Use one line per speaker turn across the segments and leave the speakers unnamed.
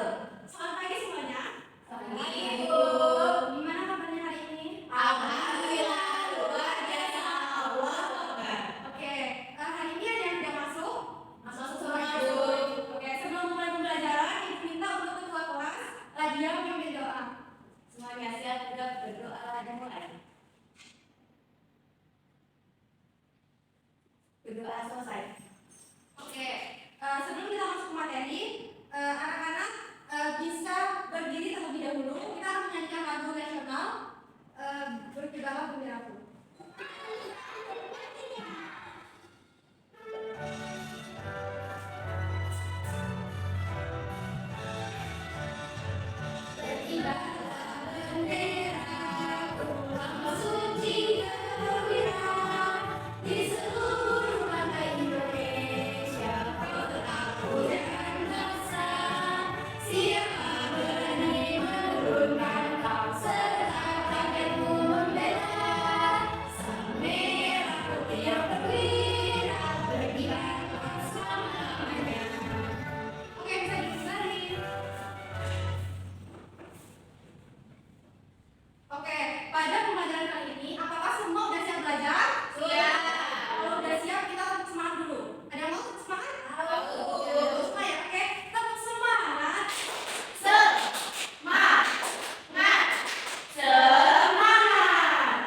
Selamat pagi semuanya.
Selamat pagi, Bu.
Gimana kabarnya hari ini?
Alhamdulillah, luar biasa. Allah Akbar.
Oke, hari ini ada yang tidak masuk?
Masuk semua, Bu.
Oke, sebelum mulai pembelajaran, Ibu minta untuk ketua kelas Ladia memimpin doa.
Semuanya siap, udah berdoa dan mulai. Berdoa selesai.
Oke, sebelum kita masuk ke materi, anak-anak bisa berdiri terlebih dahulu. Kita akan menyanyikan lagu nasional Berkibarlah Benderaku. Oke, bisa diulangi. Oke, pada pembelajaran kali ini, apakah semua udah siap belajar?
Siap.
Kalau udah siap, kita tepuk semangat dulu. Ada yang mau tepuk semangat? Tepuk semangat ya, oke? Tepuk semangat.
Semangat.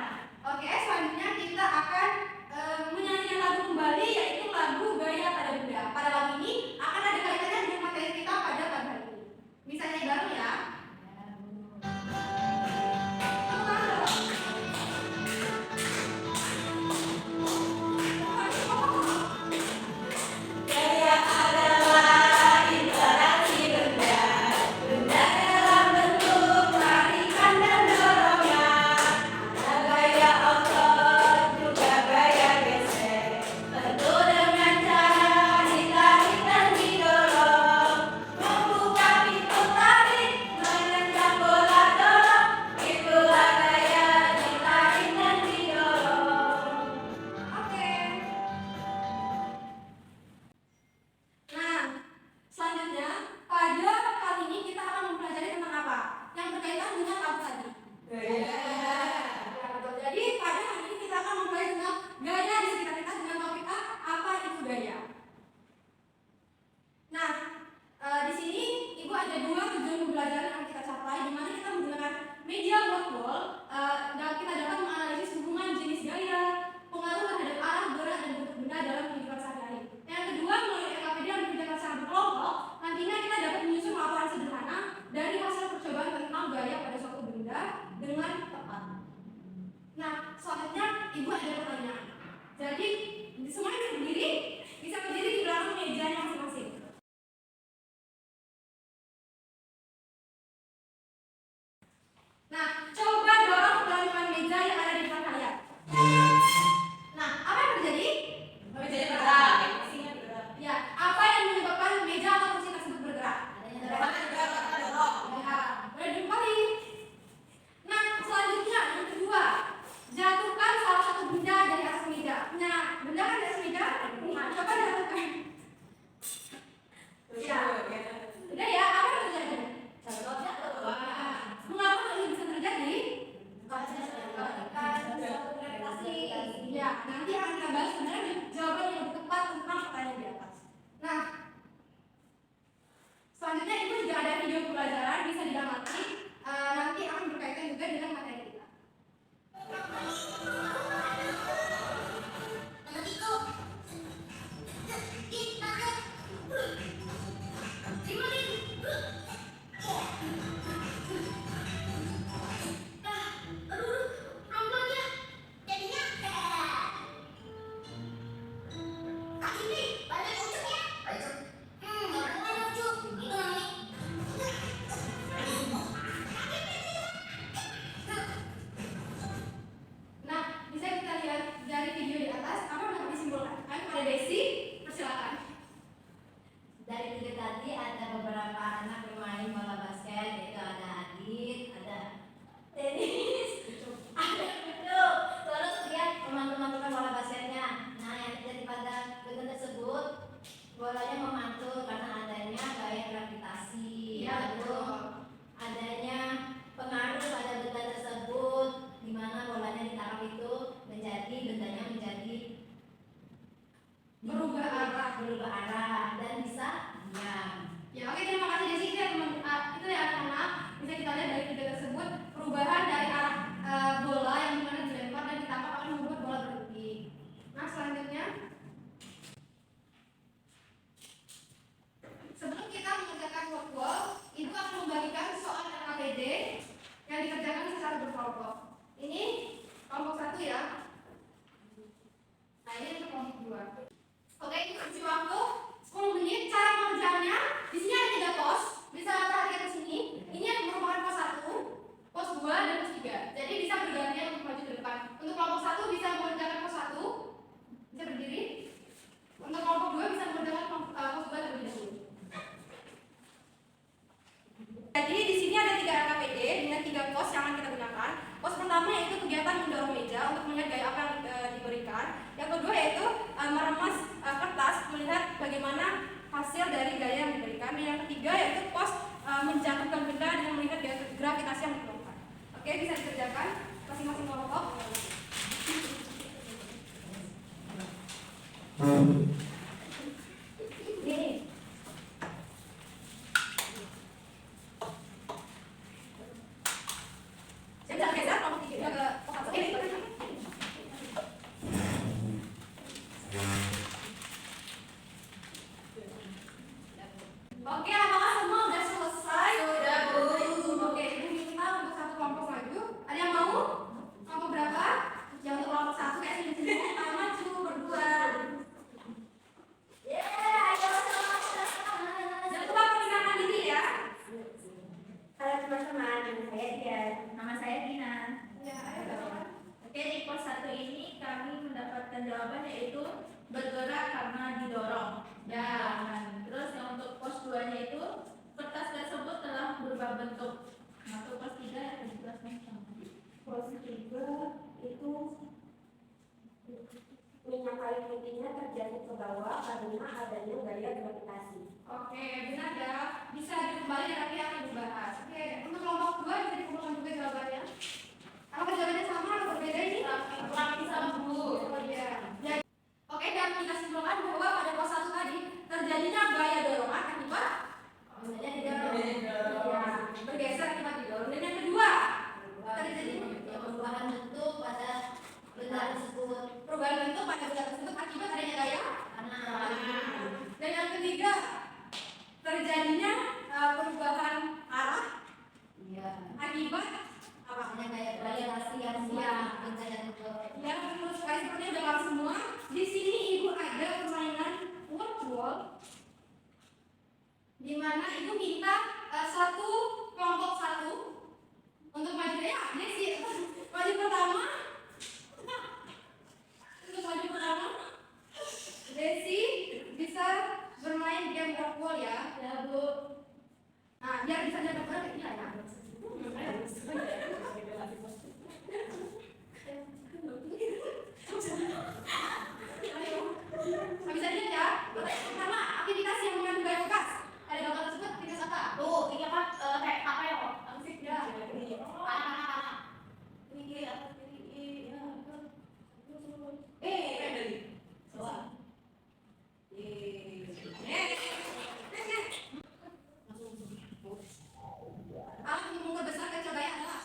Oke, selanjutnya kita akan menyanyikan lagu kembali, yaitu lagu Gaya Pada Bunda. Pada lagu ini akan ada kaitannya dengan materi kita pada pagi hari ini. Bisa nyanyi bareng ya? Tepuk tangan dong.
Gaya adalah interaksi benda dalam bentuk tarikan dan dorongan. Ada gaya otot, juga gaya gesek. Tentu dengan cara ditarik dan didorong. Membuka pintu tarik, menendang bola dorong. Itulah gaya ditarik dan didorong.
Oke. Nah, selanjutnya pada kali ini kita akan mempelajari tentang apa? Yang berkaitan dengan lagu tadi. Ya, betul. Jadi pada hari ini kita akan mempelajari tentang gaya di sekitar kita dengan topik A, apa itu gaya. Nah, di sini Ibu ada dua tujuan pembelajaran yang kita capai, di mana kita menggunakan media blackboard dan kita dapat menganalisis hubungan jenis gaya, pengaruh terhadap arah, gerak, dan bentuk benda dalam kehidupan sehari-hari. Yang kedua, melalui EKPD yang dikerjakan secara berkelompok, nantinya kita dapat menyusun laporan sederhana dari hasil percobaan tentang gaya pada suatu benda dengan tepat. Nah, selanjutnya Ibu ada pertanyaan. Jadi, semuanya bisa berdiri di belakang mejanya masing-masing. Nah, coba dorong pelan-pelan meja yang ada di depan kalian. Nah, apa yang terjadi?
Menjadi bergerak.
Ya, apa yang menyebabkan meja atau kursi tersebut bergerak? Ya, boleh dikembali. Nah, selanjutnya yang kedua, jatuhkan salah satu benda dari atas meja. Nah, benda kan di atas meja. Nah, coba jatuhkan. Ya, udah ya, apa yang terjadi? Mengapa hal ini bisa terjadi? Ya, nanti akan kita bahas sebenarnya jawaban yang lebih tepat tentang pertanyaan di atas. Nah, selanjutnya itu juga ada video pembelajaran bisa diamati. Nanti akan berkaitan juga dengan materi kita. Nah, bisa kita lihat dari video di atas apa yang dapat disimpulkan? Kan pada Desi, persilakan.
Dari video tadi ada beberapa anak bermain bola basket, yaitu ada Adit, ada tenis, ada Bedu. Terus lihat teman-teman bola basketnya. Nah, yang terjadi pada video tersebut, bolanya memantul karena adanya gaya gravitasi.
Iya, ABCD yang dikerjakan secara berkelompok. Ini kelompok 1 ya. Nah, ini untuk kelompok 2. Oke, ini isi waktu 10 menit. Cara pengerjaannya, di sini ada 3 pos. Bisa perhatikan di sini. Ini yang merupakan pos 1, pos 2, dan pos 3. Jadi bisa bergantian untuk maju ke depan. Untuk kelompok 1 bisa mengerjakan pos 1, bisa berdiri. Untuk kelompok 2 bisa mengerjakan pos 2 terlebih dahulu. Jadi di sini ada 3 RKPD dengan 3 pos yang akan kita gunakan. Pos pertama yaitu kegiatan mendorong meja untuk melihat gaya apa yang diberikan. Yang kedua yaitu meremas kertas melihat bagaimana hasil dari gaya yang diberikan. Dan yang ketiga yaitu pos menjatuhkan benda dengan melihat gaya gravitasi yang diperlukan. Oke, bisa dikerjakan masing-masing kelompok. Oke, apakah semua sudah selesai? Sudah, Bu. Oke, ini kita untuk satu kelompok maju. Ada yang mau? Kelompok berapa? Yang untuk kelompok 1 kayak sini. Maju berdua. Jangan lupa perkenalkan diri ya.
Halo teman-teman, nama saya Dian. Nama saya Dina.
Ya, ayo.
Oke, di pos 1 ini kami mendapatkan jawaban yaitu bergerak karena didorong.
Ya.
Terus yang untuk pos 2-nya itu kertas tersebut telah berubah bentuk. Nah, untuk pos 3 yang dijelaskan sama.
Pos 3 itu minyak kayu putihnya terjatuh ke bawah karena adanya gaya gravitasi.
Oke, benar ya. Bisa dikembali nanti akan dibahas. Oke, untuk kelompok 2 bisa dikumpulkan juga jawabannya. Apakah jawabannya sama atau berbeda ini?
Kurang lebih sama, Bu.
Oh iya. Ya. Oke, dan kita simpulkan bahwa pada pos 1 tadi terjadinya gaya dorongan akibat
Misalnya didorong.
ya, bergeser akibat didorong. Dan yang kedua, terjadi
Perubahan bentuk pada benda tersebut.
perubahan bentuk pada benda tersebut akibat adanya gaya.
Karena
Dan yang ketiga, terjadinya perubahan arah akibat apa?
hanya kayak gravitasi yang benda yang
Yang menurut saya sepertinya udah paham semua. Di sini ibu ada permainan word di mana ibu minta satu kelompok 1 untuk maju ya. Desi maju pertama. Untuk maju pertama, Desi bisa bermain game word ya.
ya, Bu.
Nah, biar bisa jaga berat ini lah ya. Bisa dilihat ya. Pertama, aktivitas yang mengandung gaya bekas. Ada gambar tersebut, aktivitas apa?
Tuh, ini apa? Kayak apa ya, kok?
Musik ya.
Anak-anak. Ini apa tadi? Soal.
Alat untuk memperbesar kaca gaya adalah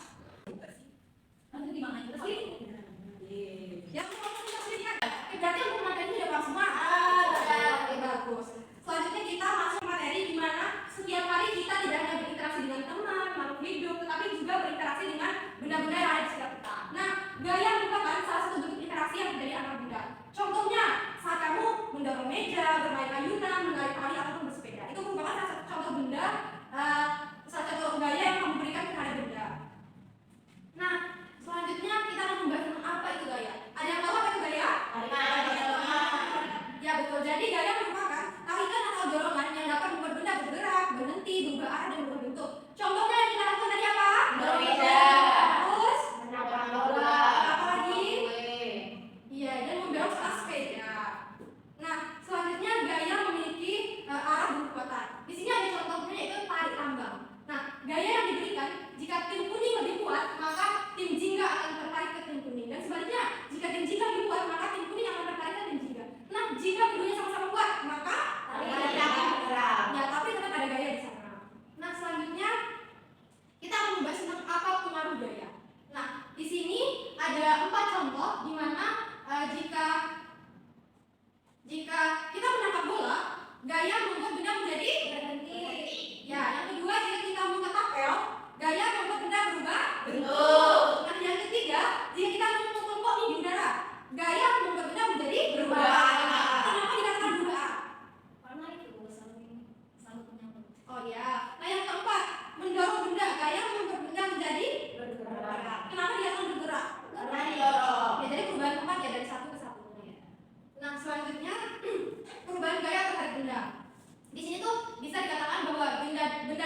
Nanti gimana itu sih?
yang mau kita sendirikan. Berarti untuk materi ini udah paham semua. Oke, bagus. Selanjutnya kita masuk materi di mana setiap hari kita tidak hanya berinteraksi dengan teman, makhluk hidup, tetapi juga berinteraksi dengan benda-benda yang ada di sekitar kita. Nah, gaya merupakan salah satu bentuk interaksi yang terjadi antar benda. Contohnya, saat kamu mendorong meja, bermain ayunan, menarik tali ataupun bersepeda, itu merupakan salah satu contoh benda, salah satu gaya yang kamu berikan terhadap benda. Nah, selanjutnya kita akan membahas tentang apa itu gaya. Ada yang tahu apa itu gaya? Ya betul. Jadi gaya merupakan tarikan atau dorongan yang dapat membuat benda bergerak, berhenti, berubah arah dan berubah bentuk. Contohnya yang kita lakukan tadi apa?
Mendorong meja.
Terus?
Menabrak bola.
Apa lagi? Iya, dan mendorong sepeda. Nah, selanjutnya gaya memiliki arah dan kekuatan. Di sini ada contohnya yaitu tarik tambang. Nah, gaya yang diberikan jika tim kuning lebih kuat, maka tim jingga akan tertarik ke tim kuning. Dan sebaliknya, jika tim jingga lebih kuat, maka tim kuning akan tertarik ke tim jingga. Nah, jika keduanya sama-sama kuat, maka ya, tapi tetap ada gaya di sana. Nah, selanjutnya kita akan membahas tentang apa pengaruh gaya. Nah, di sini ada 4 contoh di mana jika kita menangkap bola, gaya membuat benda menjadi berhenti. Ya, yang kedua jika kita mengetapel, gaya membuat Oh iya. Nah yang keempat, mendorong benda. Gaya membuat benda menjadi
bergerak.
kenapa dia akan bergerak?
Karena didorong.
Ya jadi perubahan keempat ya dari satu ke satu. Nah selanjutnya perubahan gaya terhadap benda. Di sini tuh bisa dikatakan bahwa benda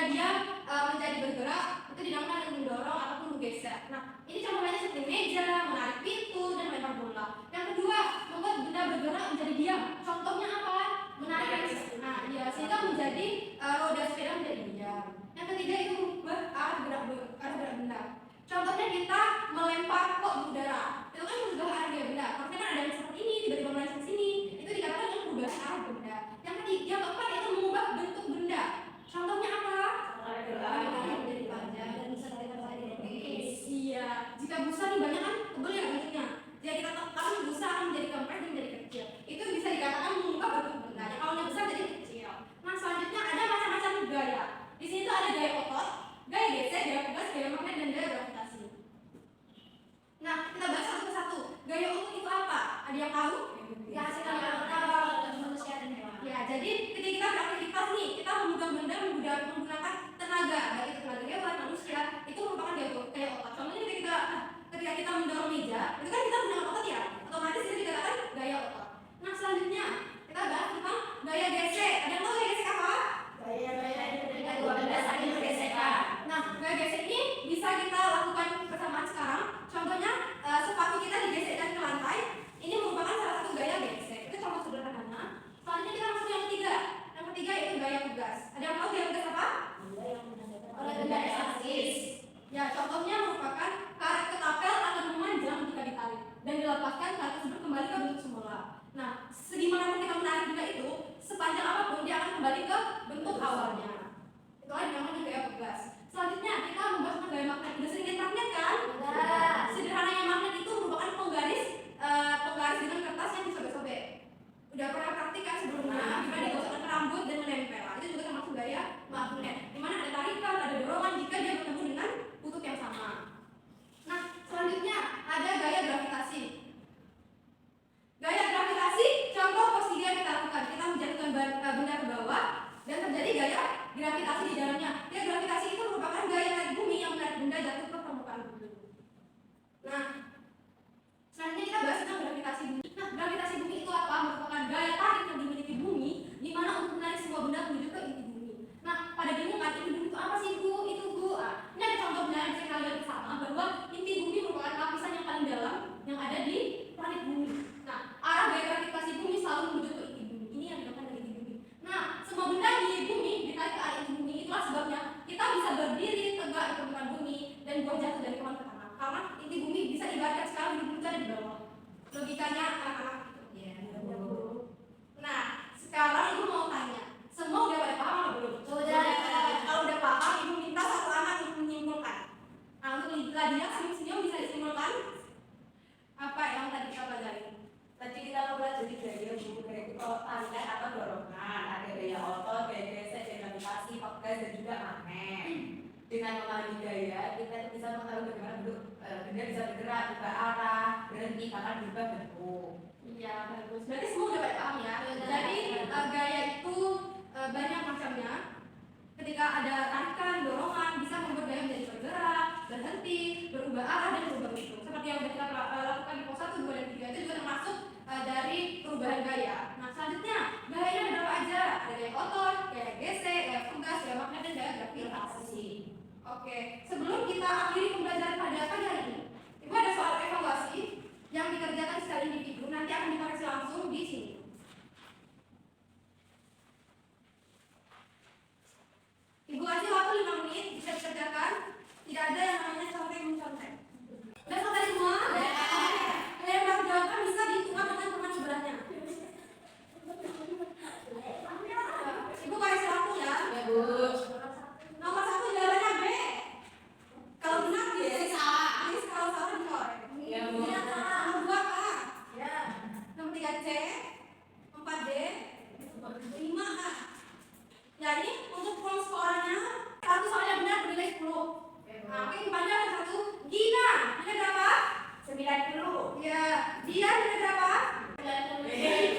diam menjadi bergerak itu dinamakan dengan mendorong ataupun menggeser. Nah ini contohnya seperti meja, menarik pintu dan melempar bola. Yang kedua, membuat benda bergerak menjadi diam. Contohnya apa? Menarik pintu. Nah ya sehingga menjadi roda sepeda menjadi diam. Yang ketiga itu mengubah arah gerak benda. Contohnya kita melempar kok di udara. Itu kan mengubah arah gerak benda. Maksudnya kan ada yang seperti ini tiba-tiba melenceng ke sini. Itu dikatakan dengan perubahan arah benda. Yang keempat itu mengubah bentuk benda. Contohnya apa?
Menjadi panjang dan bisa dikatakan dilukis.
Iya. Jika busa nih banyak kan tebal ya bentuknya. Jika kita tekan busa akan menjadi kompres dan menjadi kecil. Itu bisa dikatakan mengubah bentuk benda. Yang awalnya besar jadi kecil. Nah selanjutnya ada macam-macam gaya. Di sini tuh ada gaya otot, gaya gesek, gaya tugas, gaya magnet dan gaya gravitasi. Nah kita bahas satu persatu. Gaya otot itu apa? Ada yang tahu?
Dihasilkan oleh otak manusia dan hewan.
Ya, jadi ketika kita beraktivitas nih, kita memegang benda menggunakan tenaga, baik itu tenaga hewan, manusia, itu merupakan gaya otot. Contohnya ketika kita mendorong meja, itu kan kita menggunakan otot ya, otomatis itu dikatakan gaya otot. Nah selanjutnya kita bahas tentang gaya gesek. Ada yang tahu gaya gesek apa?
Gaya-gaya itu ketika dua benda saling bergesekan.
Nah, gaya gesek ini bisa kita lakukan bersamaan sekarang. Contohnya sepatu kita digesekkan ke lantai, ini merupakan salah satu gaya gesek. Itu contoh sederhana. Selanjutnya kita masuk yang ketiga. Yang ketiga yaitu gaya tugas. Ada yang tahu gaya tugas apa?
Oleh benda statis.
Ya, contohnya merupakan karet ketapel akan memanjang jika ditarik dan dilepaskan karet tersebut kembali ke bentuk semula. Nah, segimanapun kita menarik benda itu, sepanjang apapun dia akan kembali ke bentuk awalnya. Itulah yang namanya gaya tugas. Selanjutnya kita membahas tentang gaya magnet. Udah sering lihat magnet kan?
Udah.
Sederhananya magnet itu merupakan penggaris dengan kertas yang disobek-sobek. Udah pernah praktik kan sebelumnya? Kita digosokkan ke rambut dan menempel. Itu juga termasuk gaya magnet. Dimana ada tarikan, ada dorongan jika dia bertemu dengan kutub yang sama. Nah, selanjutnya ada gaya gravitasi. Gaya gravitasi, contoh posisi yang kita lakukan. Kita menjatuhkan benda ke bawah dan terjadi gaya gravitasi di dalamnya. Gaya gravitasi itu merupakan gaya tarik bumi yang menarik benda jatuh ke permukaan bumi. Nah, selanjutnya kita bahas tentang gravitasi bumi. Nah, gravitasi bumi itu apa? Merupakan gaya tarik yang dimiliki bumi di mana untuk menarik semua benda menuju ke inti bumi. Nah, pada bingung kan inti bumi itu apa sih Bu? Itu Bu. Ini ada contohnya yang bisa kalian bersama bahwa inti bumi merupakan lapisan yang paling dalam yang ada di planet bumi. Nah, arah gaya gravitasi bumi selalu menuju ke inti bumi. Ini yang dinamakan inti bumi. Nah, semua benda di bumi ditarik ke arah inti bumi. Itulah sebabnya kita bisa berdiri tegak di permukaan bumi dan buang jatuh dari pohon ke tanah. Karena inti bumi bisa ibaratkan sekarang di bumi itu ada di bawah. Logikanya anak-anak gitu.
Ya.
Nah, sekarang ibu mau tanya, semua udah pada paham atau belum?
Sudah.
Kalau udah paham, ibu minta satu anak untuk menyimpulkan. Nah, untuk Ladia senyum-senyum bisa disimpulkan apa yang tadi kita pelajari?
Tadi kita mempelajari gaya Bu, yaitu tarik atau dorongan, ada gaya otot, gaya gesek, gaya gravitasi, pegas dan juga magnet. Dengan memahami gaya, kita bisa mengetahui bagaimana benda bisa bergerak, berubah arah, berhenti, bahkan berubah bentuk.
Iya, bagus. Berarti semua udah pada paham ya. Jadi gaya itu banyak macamnya. Ketika ada tarikan, dorongan, bisa membuat gaya menjadi bergerak, berhenti, berubah arah dan berubah bentuk. Seperti yang sudah kita lakukan di pos 1, 2, dan 3 itu juga termasuk dari perubahan gaya. Nah, selanjutnya gayanya ada berapa aja? Ada gaya otot, gaya gesek, gaya tugas, gaya magnet, dan gaya gravitasi. Oke, sebelum kita akhiri pembelajaran pada pagi hari ini, Ibu ada soal evaluasi yang dikerjakan secara individu, nanti akan dikoreksi langsung di sini. Ibu kasih waktu 5 menit, bisa dikerjakan. Tidak ada yang namanya contek-mencontek. Udah selesai semua? Kalian yang baru jawaban bisa dihitung dengan teman sebenarnya. Ibu koreksi langsung ya.
Ya Bu.
Nomor 1 jawabannya B. Kalau benar bisa A. Ini kalau salah dikorek.
Ya Bu.
Nomor 2 A.
Ya.
Nomor 3 C. 4 D. 5 A. Ya ini untuk poin skornya satu soalnya benar bernilai 10. Nah, oke kembali ada 1. Gina nilai berapa?
90.
Ya. Dia nilai berapa?
90.